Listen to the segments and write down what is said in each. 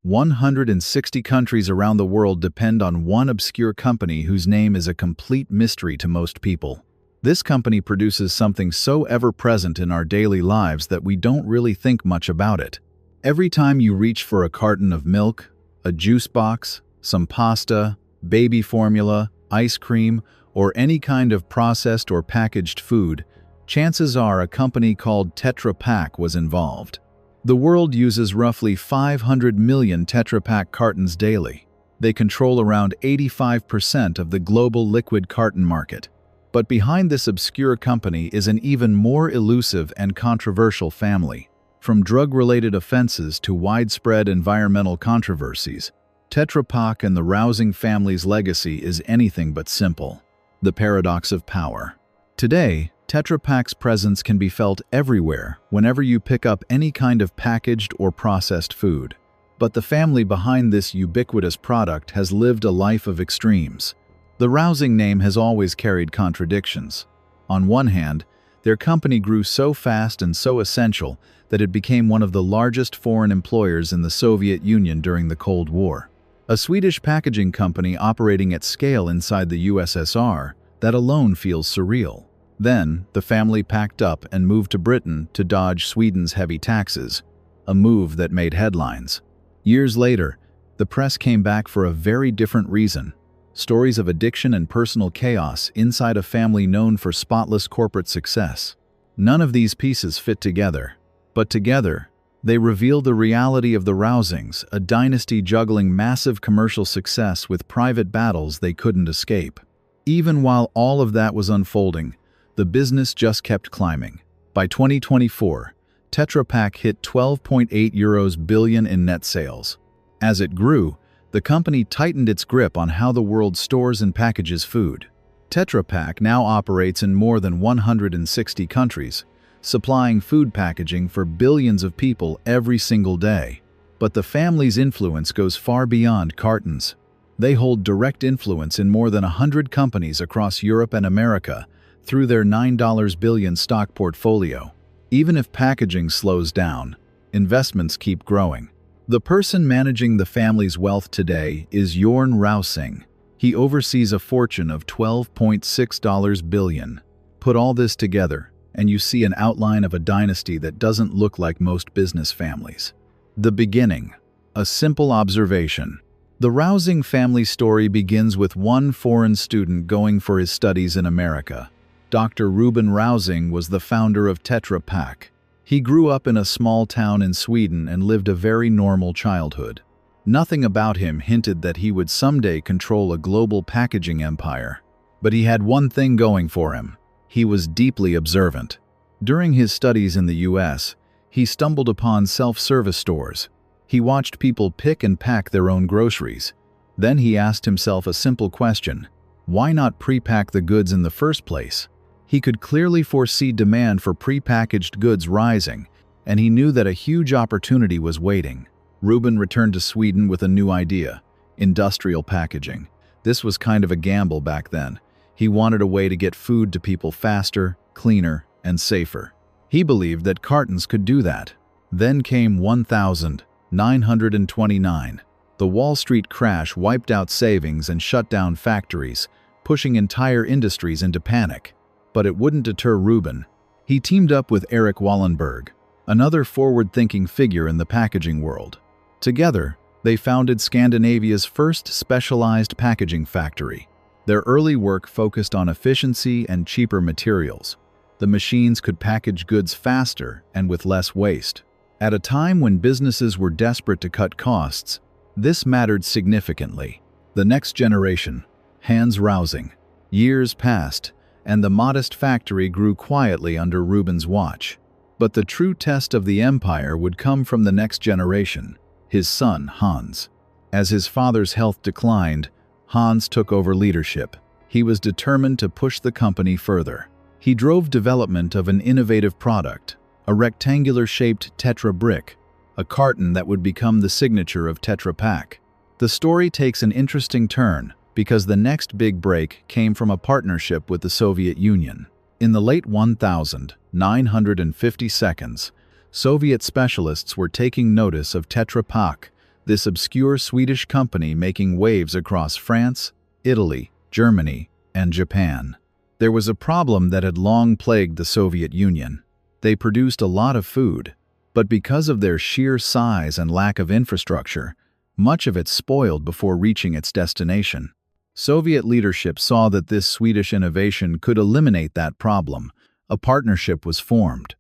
160 countries around the world depend on one obscure company whose name is a complete mystery to most people. This company produces something so ever-present in our daily lives that we don't really think much about it. Every time you reach for a carton of milk, a juice box, some pasta, baby formula, ice cream, or any kind of processed or packaged food, chances are a company called Tetra Pak was involved. The world uses roughly 500 million Tetra Pak cartons daily. They control around 85% of the global liquid carton market. But behind this obscure company is an even more elusive and controversial family. From drug-related offenses to widespread environmental controversies, Tetra Pak and the Rousing family's legacy is anything but simple. The paradox of power. Today, Tetra Pak's presence can be felt everywhere whenever you pick up any kind of packaged or processed food. But the family behind this ubiquitous product has lived a life of extremes. The Rousing name has always carried contradictions. On one hand, their company grew so fast and so essential that it became one of the largest foreign employers in the Soviet Union during the Cold War. A Swedish packaging company operating at scale inside the USSR, that alone feels surreal. Then, the family packed up and moved to Britain to dodge Sweden's heavy taxes, a move that made headlines. Years later, the press came back for a very different reason. Stories of addiction and personal chaos inside a family known for spotless corporate success. None of these pieces fit together, but together, they reveal the reality of the Rousings, a dynasty juggling massive commercial success with private battles they couldn't escape. Even while all of that was unfolding, the business just kept climbing. By 2024, Tetra Pak hit €12.8 billion in net sales. As it grew, the company tightened its grip on how the world stores and packages food. Tetra Pak now operates in more than 160 countries, supplying food packaging for billions of people every single day. But the family's influence goes far beyond cartons. They hold direct influence in more than 100 companies across Europe and America, through their $9 billion stock portfolio. Even if packaging slows down, investments keep growing. The person managing the family's wealth today is Jorn Rousing. He oversees a fortune of $12.6 billion. Put all this together, and you see an outline of a dynasty that doesn't look like most business families. The beginning. A simple observation. The Rousing family story begins with one foreign student going for his studies in America. Dr. Ruben Rousing was the founder of Tetra Pak. He grew up in a small town in Sweden and lived a very normal childhood. Nothing about him hinted that he would someday control a global packaging empire. But he had one thing going for him. He was deeply observant. During his studies in the US, he stumbled upon self-service stores. He watched people pick and pack their own groceries. Then he asked himself a simple question: why not pre-pack the goods in the first place? He could clearly foresee demand for pre-packaged goods rising, and he knew that a huge opportunity was waiting. Ruben returned to Sweden with a new idea: industrial packaging. This was kind of a gamble back then. He wanted a way to get food to people faster, cleaner, and safer. He believed that cartons could do that. Then came 1929. The Wall Street crash wiped out savings and shut down factories, pushing entire industries into panic. But it wouldn't deter Ruben. He teamed up with Erik Wallenberg, another forward-thinking figure in the packaging world. Together, they founded Scandinavia's first specialized packaging factory. Their early work focused on efficiency and cheaper materials. The machines could package goods faster and with less waste. At a time when businesses were desperate to cut costs, this mattered significantly. The next generation, Hans Rousing. Years passed, and the modest factory grew quietly under Ruben's watch. But the true test of the empire would come from the next generation, his son Hans. As his father's health declined, Hans took over leadership. He was determined to push the company further. He drove development of an innovative product, a rectangular-shaped Tetra brick, a carton that would become the signature of Tetra Pak. The story takes an interesting turn, because the next big break came from a partnership with the Soviet Union. In the late 1950s, Soviet specialists were taking notice of Tetra Pak, this obscure Swedish company making waves across France, Italy, Germany, and Japan. There was a problem that had long plagued the Soviet Union. They produced a lot of food, but because of their sheer size and lack of infrastructure, much of it spoiled before reaching its destination. Soviet leadership saw that this Swedish innovation could eliminate that problem. A partnership was formed.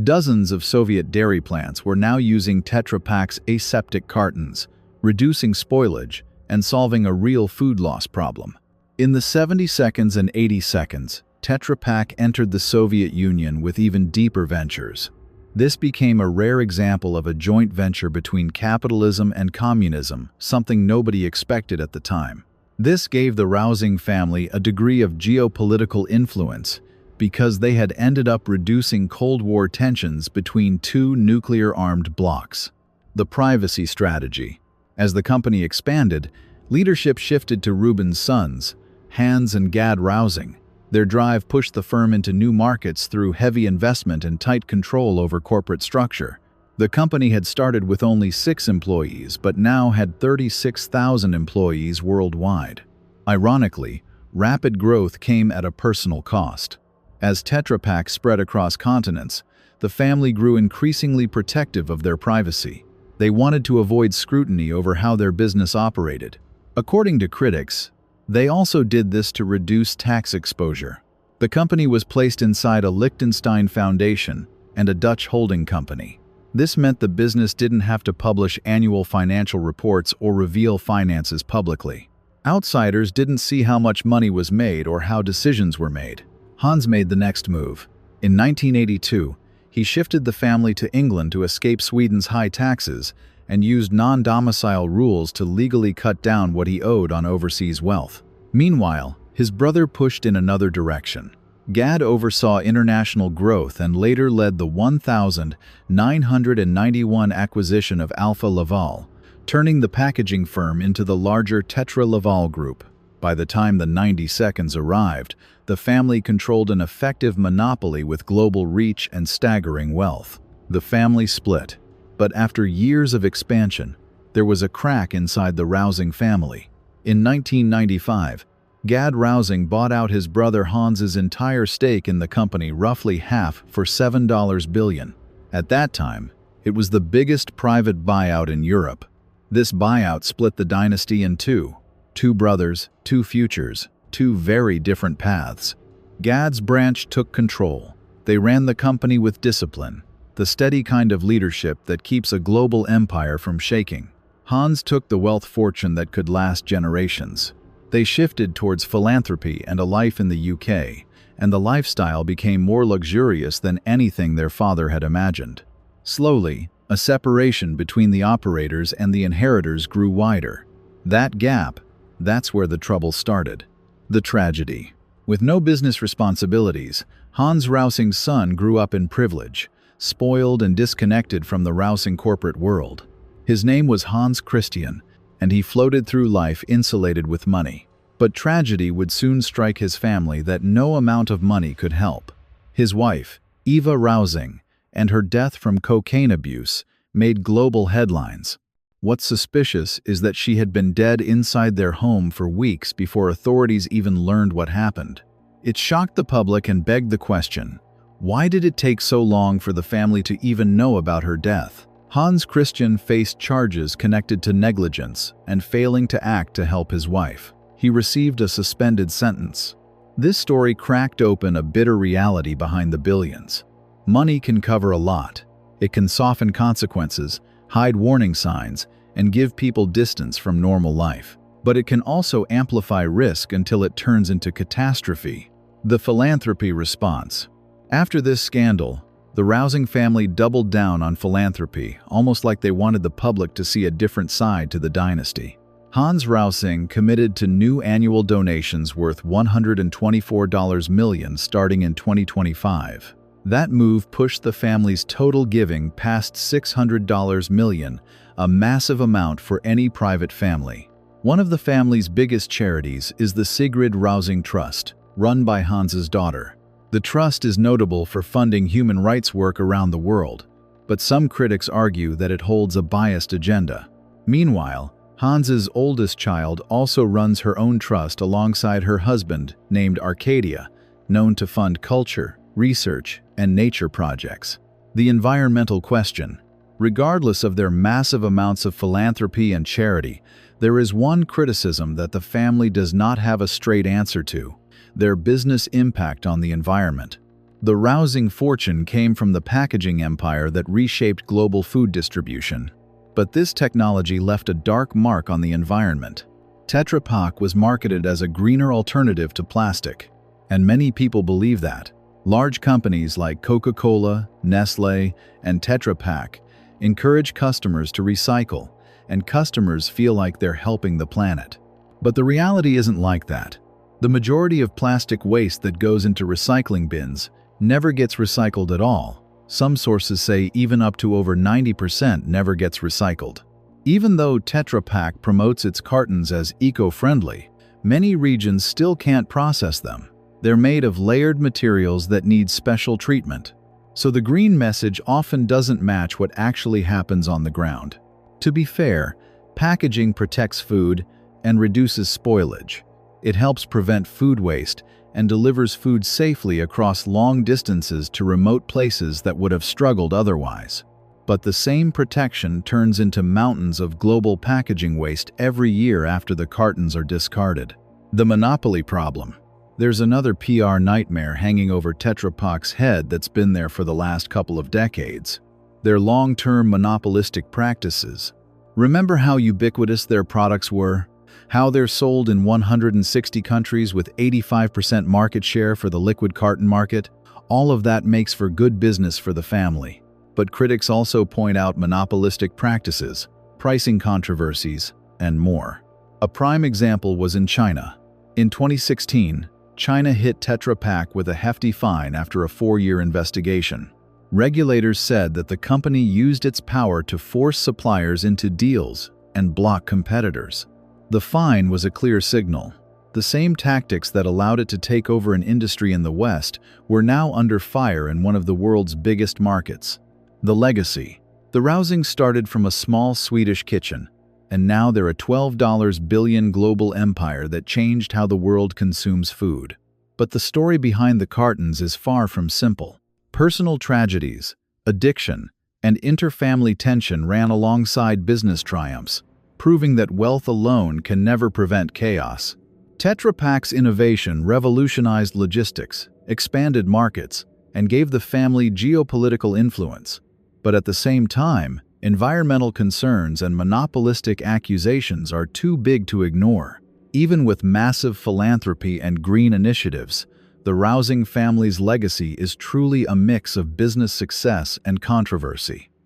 Dozens of Soviet dairy plants were now using Tetra Pak's aseptic cartons, reducing spoilage and solving a real food loss problem. In the 70 seconds and 80 seconds, Tetra Pak entered the Soviet Union with even deeper ventures. This became a rare example of a joint venture between capitalism and communism, something nobody expected at the time. This gave the Rousing family a degree of geopolitical influence because they had ended up reducing Cold War tensions between two nuclear-armed blocs. The privacy strategy. As the company expanded, leadership shifted to Rubin's sons, Hans and Gad Rousing. Their drive pushed the firm into new markets through heavy investment and tight control over corporate structure. The company had started with only 6 employees, but now had 36,000 employees worldwide. Ironically, rapid growth came at a personal cost. As Tetra Pak spread across continents, the family grew increasingly protective of their privacy. They wanted to avoid scrutiny over how their business operated. According to critics, they also did this to reduce tax exposure. The company was placed inside a Liechtenstein foundation and a Dutch holding company. This meant the business didn't have to publish annual financial reports or reveal finances publicly. Outsiders didn't see how much money was made or how decisions were made. Hans made the next move. In 1982, he shifted the family to England to escape Sweden's high taxes and used non-domicile rules to legally cut down what he owed on overseas wealth. Meanwhile, his brother pushed in another direction. Gad oversaw international growth and later led the 1991 acquisition of Alfa Laval, turning the packaging firm into the larger Tetra Laval Group. By the time the 90 seconds arrived, the family controlled an effective monopoly with global reach and staggering wealth. The family split, but after years of expansion, there was a crack inside the Rousing family. In 1995, Gad Rousing bought out his brother Hans's entire stake in the company, roughly half, for $7 billion. At that time, it was the biggest private buyout in Europe. This buyout split the dynasty in two. 2 brothers, 2 futures, 2 very different paths. Gad's branch took control. They ran the company with discipline, the steady kind of leadership that keeps a global empire from shaking. Hans took the wealth fortune that could last generations. They shifted towards philanthropy and a life in the UK, and the lifestyle became more luxurious than anything their father had imagined. Slowly, a separation between the operators and the inheritors grew wider. That gap, that's where the trouble started. The tragedy. With no business responsibilities, Hans Rousing's son grew up in privilege, spoiled and disconnected from the Rousing corporate world. His name was Hans Christian, and he floated through life insulated with money. But tragedy would soon strike his family that no amount of money could help. His wife, Eva Rousing, and her death from cocaine abuse made global headlines. What's suspicious is that she had been dead inside their home for weeks before authorities even learned what happened. It shocked the public and begged the question, why did it take so long for the family to even know about her death? Hans Christian faced charges connected to negligence and failing to act to help his wife. He received a suspended sentence. This story cracked open a bitter reality behind the billions. Money can cover a lot. It can soften consequences, hide warning signs, and give people distance from normal life. But it can also amplify risk until it turns into catastrophe. The Philanthropy Response. After this scandal, the Rousing family doubled down on philanthropy, almost like they wanted the public to see a different side to the dynasty. Hans Rousing committed to new annual donations worth $124 million starting in 2025. That move pushed the family's total giving past $600 million, a massive amount for any private family. One of the family's biggest charities is the Sigrid Rousing Trust, run by Hans's daughter. The trust is notable for funding human rights work around the world, but some critics argue that it holds a biased agenda. Meanwhile, Hans's oldest child also runs her own trust alongside her husband, named Arcadia, known to fund culture, research, and nature projects. The environmental question. Regardless of their massive amounts of philanthropy and charity, there is one criticism that the family does not have a straight answer to: their business impact on the environment. The Rousing fortune came from the packaging empire that reshaped global food distribution. But this technology left a dark mark on the environment. Tetra Pak was marketed as a greener alternative to plastic, and many people believe that. Large companies like Coca-Cola, Nestle, and Tetra Pak encourage customers to recycle, and customers feel like they're helping the planet. But the reality isn't like that. The majority of plastic waste that goes into recycling bins never gets recycled at all. Some sources say even up to over 90% never gets recycled. Even though Tetra Pak promotes its cartons as eco-friendly, many regions still can't process them. They're made of layered materials that need special treatment. So the green message often doesn't match what actually happens on the ground. To be fair, packaging protects food and reduces spoilage. It helps prevent food waste and delivers food safely across long distances to remote places that would have struggled otherwise. But the same protection turns into mountains of global packaging waste every year after the cartons are discarded. The monopoly problem. There's another PR nightmare hanging over Tetra Pak's head that's been there for the last couple of decades: their long-term monopolistic practices. Remember how ubiquitous their products were? How they're sold in 160 countries with 85% market share for the liquid carton market? All of that makes for good business for the family. But critics also point out monopolistic practices, pricing controversies, and more. A prime example was in China. In 2016, China hit Tetra Pak with a hefty fine after a 4-year investigation. Regulators said that the company used its power to force suppliers into deals and block competitors. The fine was a clear signal. The same tactics that allowed it to take over an industry in the West were now under fire in one of the world's biggest markets. The Legacy. The Rousing started from a small Swedish kitchen, and now they're a $12 billion global empire that changed how the world consumes food. But the story behind the cartons is far from simple. Personal tragedies, addiction, and interfamily tension ran alongside business triumphs, proving that wealth alone can never prevent chaos. Tetra Pak's innovation revolutionized logistics, expanded markets, and gave the family geopolitical influence. But at the same time, environmental concerns and monopolistic accusations are too big to ignore. Even with massive philanthropy and green initiatives, the Rousing family's legacy is truly a mix of business success and controversy.